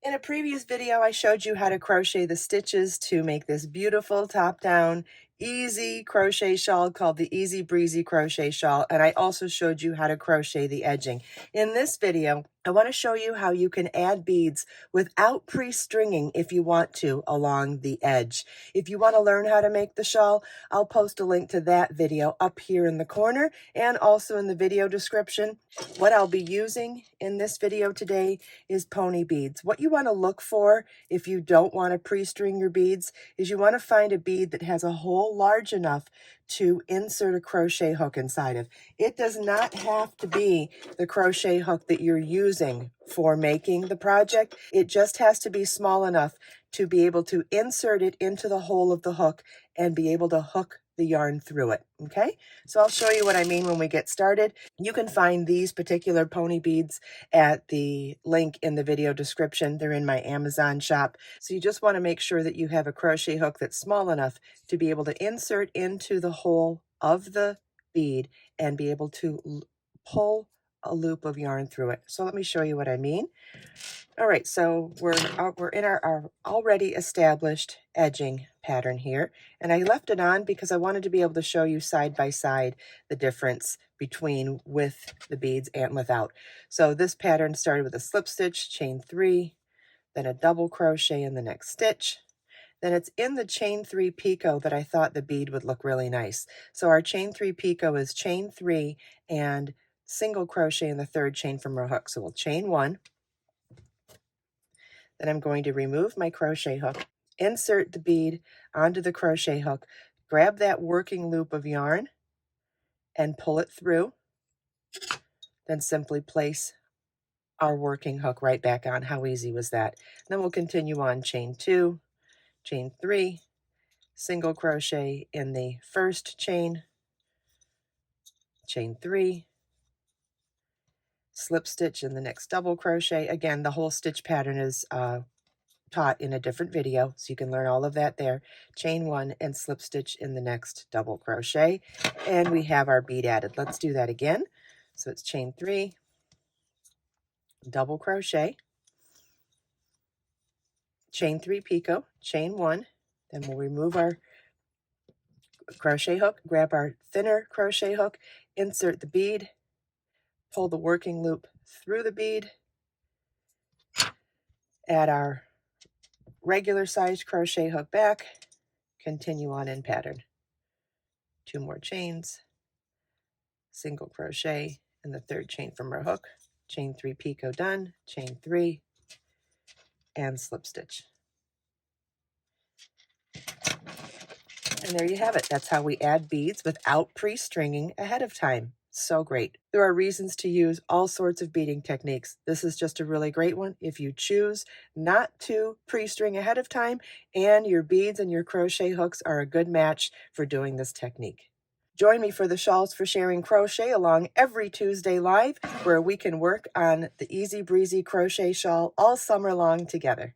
In a previous video, I showed you how to crochet the stitches to make this beautiful top-down easy crochet shawl called the Easy Breezy Crochet Shawl, and I also showed you how to crochet the edging. In this video, I want to show you how you can add beads without pre-stringing if you want to along the edge. If you want to learn how to make the shawl, I'll post a link to that video up here in the corner and also in the video description. What I'll be using in this video today is pony beads. What you want to look for if you don't want to pre-string your beads is you want to find a bead that has a hole large enough to insert a crochet hook inside of. It does not have to be the crochet hook that you're using for making the project. It just has to be small enough to be able to insert it into the hole of the hook and be able to hook the yarn through it. Okay, so I'll show you what I mean when we get started. You can find these particular pony beads at the link in the video description. They're in my Amazon shop. So you just want to make sure that you have a crochet hook that's small enough to be able to insert into the hole of the bead and be able to pull a loop of yarn through it. So let me show you what I mean. All right, so we're in our already established edging pattern here, and I left it on because I wanted to be able to show you side by side the difference between with the beads and without. So this pattern started with a slip stitch, chain 3, then a double crochet in the next stitch. Then it's in the chain 3 picot that I thought the bead would look really nice. So our chain 3 picot is chain 3 and single crochet in the third chain from our hook. So we'll chain 1. Then I'm going to remove my crochet hook, insert the bead onto the crochet hook, grab that working loop of yarn and pull it through, then simply place our working hook right back on. How easy was that? Then we'll continue on chain 2, chain 3, single crochet in the first chain, chain 3, slip stitch in the next double crochet. Again, the whole stitch pattern is taught in a different video, so you can learn all of that there. Chain 1 and slip stitch in the next double crochet, and we have our bead added. Let's do that again. So it's chain 3, double crochet, chain 3 picot, chain 1, then we'll remove our crochet hook, grab our thinner crochet hook, insert the bead, pull the working loop through the bead, add our regular sized crochet hook back, continue on in pattern. 2 more chains, single crochet in the third chain from our hook, chain 3 picot done, chain 3, and slip stitch. And there you have it. That's how we add beads without pre-stringing ahead of time. So great. There are reasons to use all sorts of beading techniques. This is just a really great one if you choose not to pre-string ahead of time and your beads and your crochet hooks are a good match for doing this technique. Join me for the Shawls for Sharing Crochet along every Tuesday live, where we can work on the Easy Breezy Crochet Shawl all summer long together.